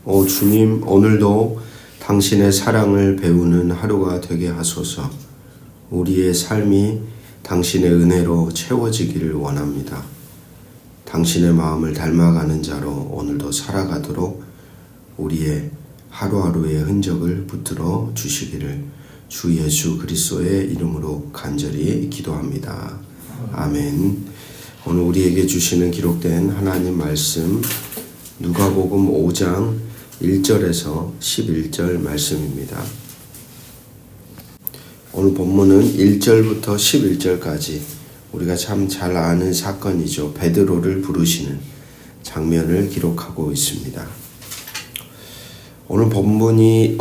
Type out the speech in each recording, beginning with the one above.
오 주님, 오늘도 당신의 사랑을 배우는 하루가 되게 하소서. 우리의 삶이 당신의 은혜로 채워지기를 원합니다. 당신의 마음을 닮아가는 자로 오늘도 살아가도록 우리의 하루하루의 흔적을 붙들어 주시기를 주 예수 그리스도의 이름으로 간절히 기도합니다. 아멘. 오늘 우리에게 주시는 기록된 하나님 말씀 누가복음 5장 1절에서 11절 말씀입니다. 오늘 본문은 1절부터 11절까지 우리가 참 잘 아는 사건이죠. 베드로를 부르시는 장면을 기록하고 있습니다. 오늘 본문이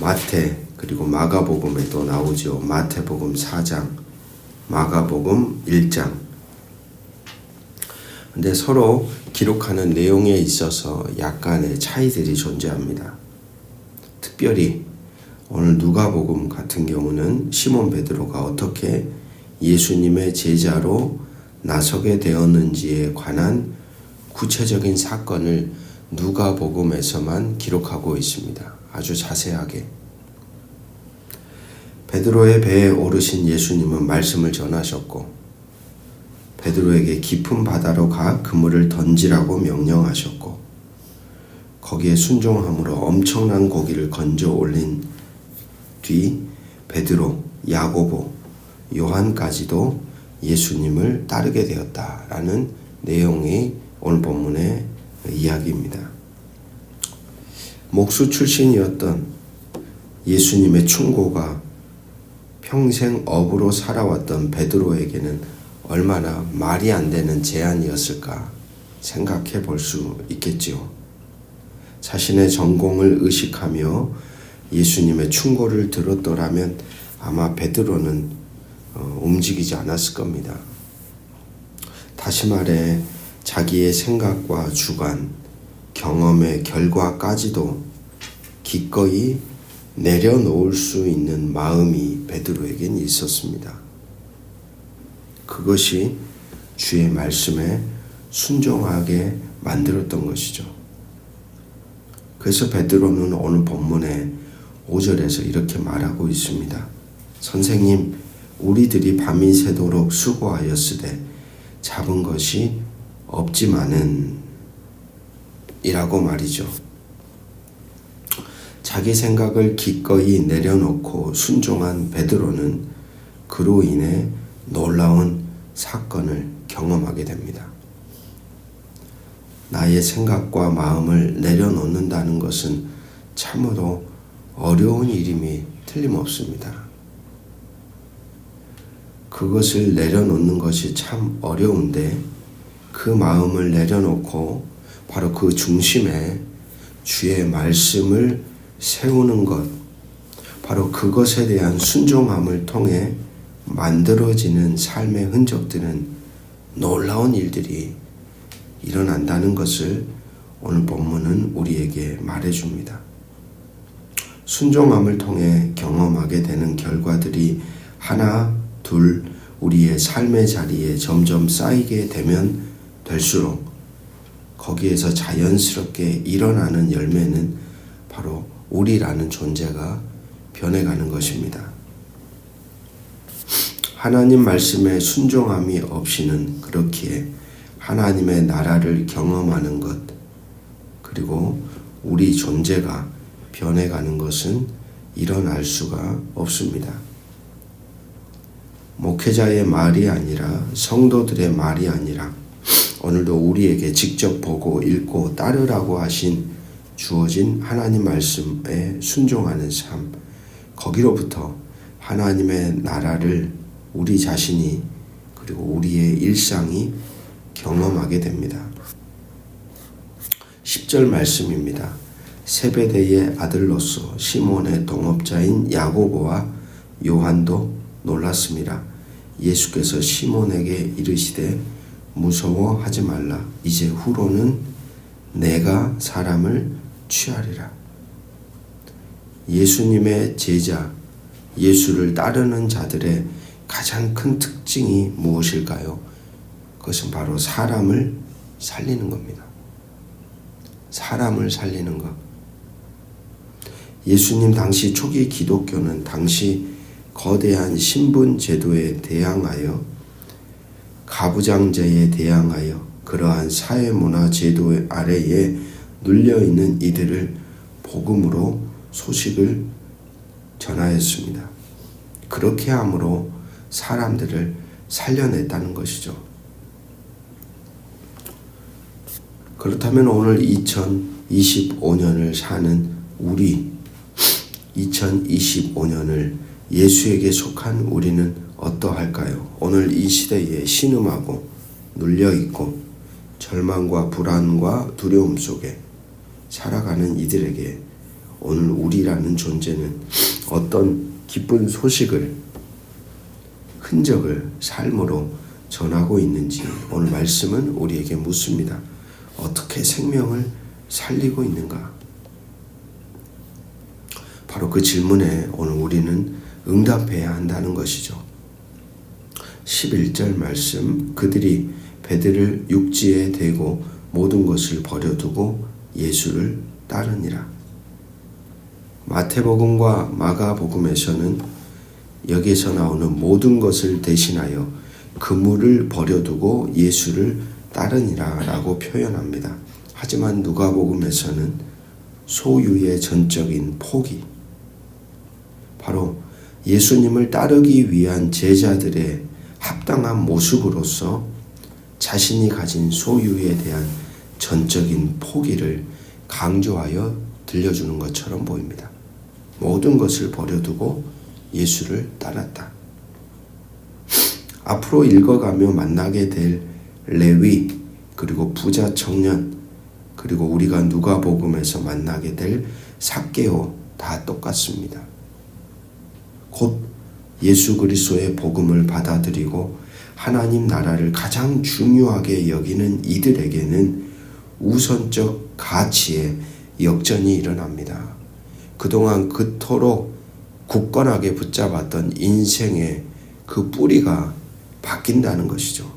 마태 그리고 마가복음에도 나오죠. 마태복음 4장, 마가복음 1장. 근데 서로 기록하는 내용에 있어서 약간의 차이들이 존재합니다. 특별히 오늘 누가복음 같은 경우는 시몬 베드로가 어떻게 예수님의 제자로 나서게 되었는지에 관한 구체적인 사건을 누가복음에서만 기록하고 있습니다. 아주 자세하게. 베드로의 배에 오르신 예수님은 말씀을 전하셨고 베드로에게 깊은 바다로 가 그물을 던지라고 명령하셨고 거기에 순종함으로 엄청난 고기를 건져 올린 뒤 베드로, 야고보, 요한까지도 예수님을 따르게 되었다라는 내용이 오늘 본문의 이야기입니다. 목수 출신이었던 예수님의 충고가 평생 업으로 살아왔던 베드로에게는 얼마나 말이 안 되는 제안이었을까 생각해 볼 수 있겠지요. 자신의 전공을 의식하며 예수님의 충고를 들었더라면 아마 베드로는 움직이지 않았을 겁니다. 다시 말해 자기의 생각과 주관, 경험의 결과까지도 기꺼이 내려놓을 수 있는 마음이 베드로에겐 있었습니다. 그것이 주의 말씀에 순종하게 만들었던 것이죠. 그래서 베드로는 오늘 본문의 5절에서 이렇게 말하고 있습니다. 선생님, 우리들이 밤이 새도록 수고하였으되 잡은 것이 없지만은 이라고 말이죠. 자기 생각을 기꺼이 내려놓고 순종한 베드로는 그로 인해 놀라운 사건을 경험하게 됩니다. 나의 생각과 마음을 내려놓는다는 것은 참으로 어려운 일임이 틀림없습니다. 그것을 내려놓는 것이 참 어려운데 그 마음을 내려놓고 바로 그 중심에 주의 말씀을 세우는 것, 바로 그것에 대한 순종함을 통해 만들어지는 삶의 흔적들은 놀라운 일들이 일어난다는 것을 오늘 본문은 우리에게 말해줍니다. 순종함을 통해 경험하게 되는 결과들이 하나, 둘, 우리의 삶의 자리에 점점 쌓이게 되면 될수록 거기에서 자연스럽게 일어나는 열매는 바로 우리라는 존재가 변해가는 것입니다. 하나님 말씀에 순종함이 없이는 그렇기에 하나님의 나라를 경험하는 것 그리고 우리 존재가 변해가는 것은 일어날 수가 없습니다. 목회자의 말이 아니라 성도들의 말이 아니라 오늘도 우리에게 직접 보고 읽고 따르라고 하신 주어진 하나님 말씀에 순종하는 삶, 거기로부터 하나님의 나라를 우리 자신이 그리고 우리의 일상이 경험하게 됩니다. 10절 말씀입니다. 세베대의 아들로서 시몬의 동업자인 야고보와 요한도 놀랐습니다. 예수께서 시몬에게 이르시되 무서워하지 말라. 이제 후로는 내가 사람을 취하리라. 예수님의 제자, 예수를 따르는 자들의 가장 큰 특징이 무엇일까요? 그것은 바로 사람을 살리는 겁니다. 사람을 살리는 것. 예수님 당시 초기 기독교는 당시 거대한 신분 제도에 대항하여 가부장제에 대항하여 그러한 사회문화 제도 아래에 눌려있는 이들을 복음으로 소식을 전하였습니다. 그렇게 함으로 사람들을 살려냈다는 것이죠. 그렇다면 오늘 2025년을 사는 우리 2025년을 예수에게 속한 우리는 어떠할까요? 오늘 이 시대에 신음하고 눌려있고 절망과 불안과 두려움 속에 살아가는 이들에게 오늘 우리라는 존재는 어떤 기쁜 소식을, 흔적을 삶으로 전하고 있는지 오늘 말씀은 우리에게 묻습니다. 어떻게 생명을 살리고 있는가? 바로 그 질문에 오늘 우리는 응답해야 한다는 것이죠. 11절 말씀, 그들이 배들을 육지에 대고 모든 것을 버려두고 예수를 따르니라. 마태복음과 마가복음에서는 여기에서 나오는 모든 것을 대신하여 그물을 버려두고 예수를 따르니라 라고 표현합니다. 하지만 누가복음에서는 소유의 전적인 포기, 바로 예수님을 따르기 위한 제자들의 합당한 모습으로서 자신이 가진 소유에 대한 전적인 포기를 강조하여 들려주는 것처럼 보입니다. 모든 것을 버려두고 예수를 따랐다. 앞으로 읽어가며 만나게 될 레위, 그리고 부자 청년, 그리고 우리가 누가복음에서 만나게 될 삭개오 다 똑같습니다. 곧 예수 그리스도의 복음을 받아들이고 하나님 나라를 가장 중요하게 여기는 이들에게는 우선적 가치의 역전이 일어납니다. 그동안 그토록 굳건하게 붙잡았던 인생의 그 뿌리가 바뀐다는 것이죠.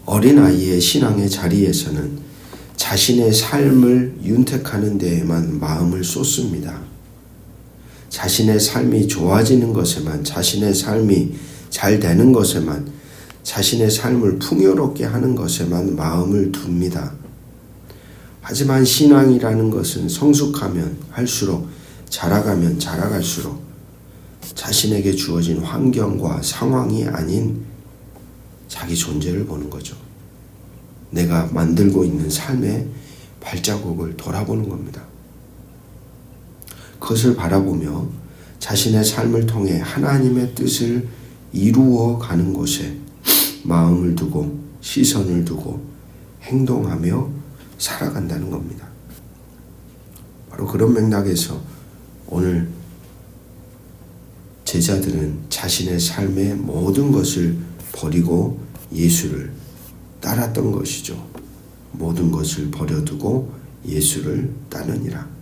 어린아이의 신앙의 자리에서는 자신의 삶을 윤택하는 데에만 마음을 쏟습니다. 자신의 삶이 좋아지는 것에만, 자신의 삶이 잘 되는 것에만, 자신의 삶을 풍요롭게 하는 것에만 마음을 둡니다. 하지만 신앙이라는 것은 성숙하면 할수록, 자라가면 자라갈수록 자신에게 주어진 환경과 상황이 아닌 자기 존재를 보는 거죠. 내가 만들고 있는 삶의 발자국을 돌아보는 겁니다. 그것을 바라보며 자신의 삶을 통해 하나님의 뜻을 이루어 가는 곳에 마음을 두고 시선을 두고 행동하며 살아간다는 겁니다. 바로 그런 맥락에서 오늘 제자들은 자신의 삶의 모든 것을 버리고 예수를 따랐던 것이죠. 모든 것을 버려두고 예수를 따르니라.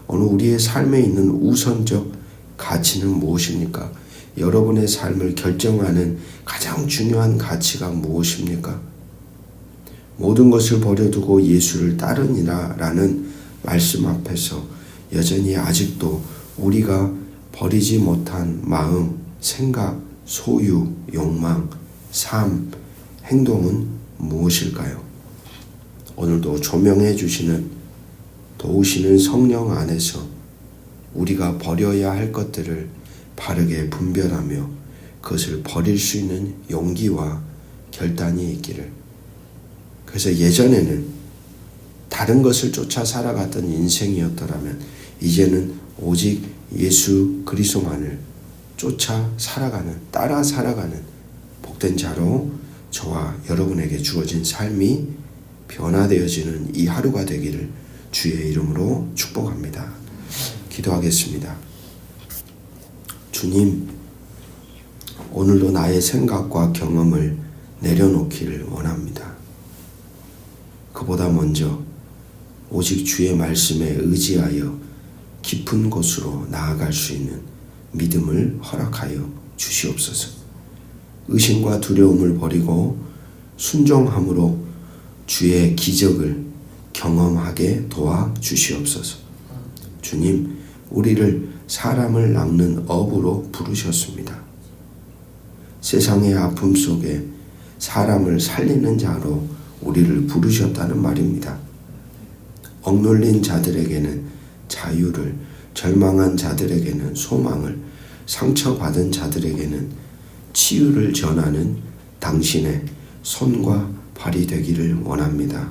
오늘 우리의 삶에 있는 우선적 가치는 무엇입니까? 여러분의 삶을 결정하는 가장 중요한 가치가 무엇입니까? 모든 것을 버려두고 예수를 따르니라 라는 말씀 앞에서 여전히 아직도 우리가 버리지 못한 마음, 생각, 소유, 욕망, 삶, 행동은 무엇일까요? 오늘도 조명해 주시는, 도우시는 성령 안에서 우리가 버려야 할 것들을 바르게 분별하며 그것을 버릴 수 있는 용기와 결단이 있기를. 그래서 예전에는 다른 것을 쫓아 살아갔던 인생이었더라면 이제는 오직 예수 그리스도만을 쫓아 살아가는, 따라 살아가는 복된 자로 저와 여러분에게 주어진 삶이 변화되어지는 이 하루가 되기를 주의 이름으로 축복합니다. 기도하겠습니다. 주님, 오늘도 나의 생각과 경험을 내려놓기를 원합니다. 그보다 먼저 오직 주의 말씀에 의지하여 깊은 곳으로 나아갈 수 있는 믿음을 허락하여 주시옵소서. 의심과 두려움을 버리고 순종함으로 주의 기적을 경험하게 도와 주시옵소서. 주님, 우리를 사람을 낚는 어부로 부르셨습니다. 세상의 아픔 속에 사람을 살리는 자로 우리를 부르셨다는 말입니다. 억눌린 자들에게는 자유를, 절망한 자들에게는 소망을, 상처받은 자들에게는 치유를 전하는 당신의 손과 발이 되기를 원합니다.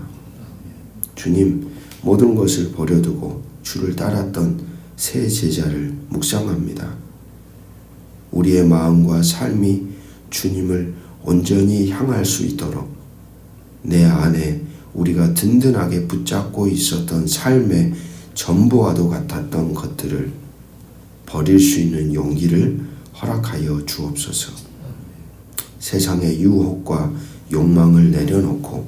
주님, 모든 것을 버려두고 주를 따랐던 새 제자를 묵상합니다. 우리의 마음과 삶이 주님을 온전히 향할 수 있도록 내 안에 우리가 든든하게 붙잡고 있었던 삶의 전부와도 같았던 것들을 버릴 수 있는 용기를 허락하여 주옵소서. 세상의 유혹과 욕망을 내려놓고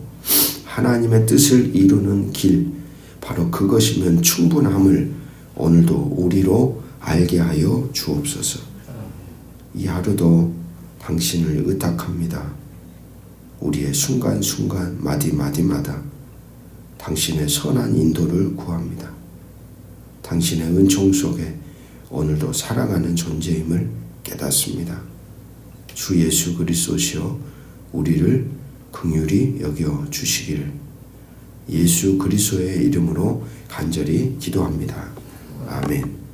하나님의 뜻을 이루는 길, 바로 그것이면 충분함을 오늘도 우리로 알게 하여 주옵소서. 이 하루도 당신을 의탁합니다. 우리의 순간순간 마디마디마다 당신의 선한 인도를 구합니다. 당신의 은총 속에 오늘도 사랑하는 존재임을 깨닫습니다. 주 예수 그리스도시여 우리를 긍휼히 여겨 주시기를 예수 그리스도의 이름으로 간절히 기도합니다. 아멘.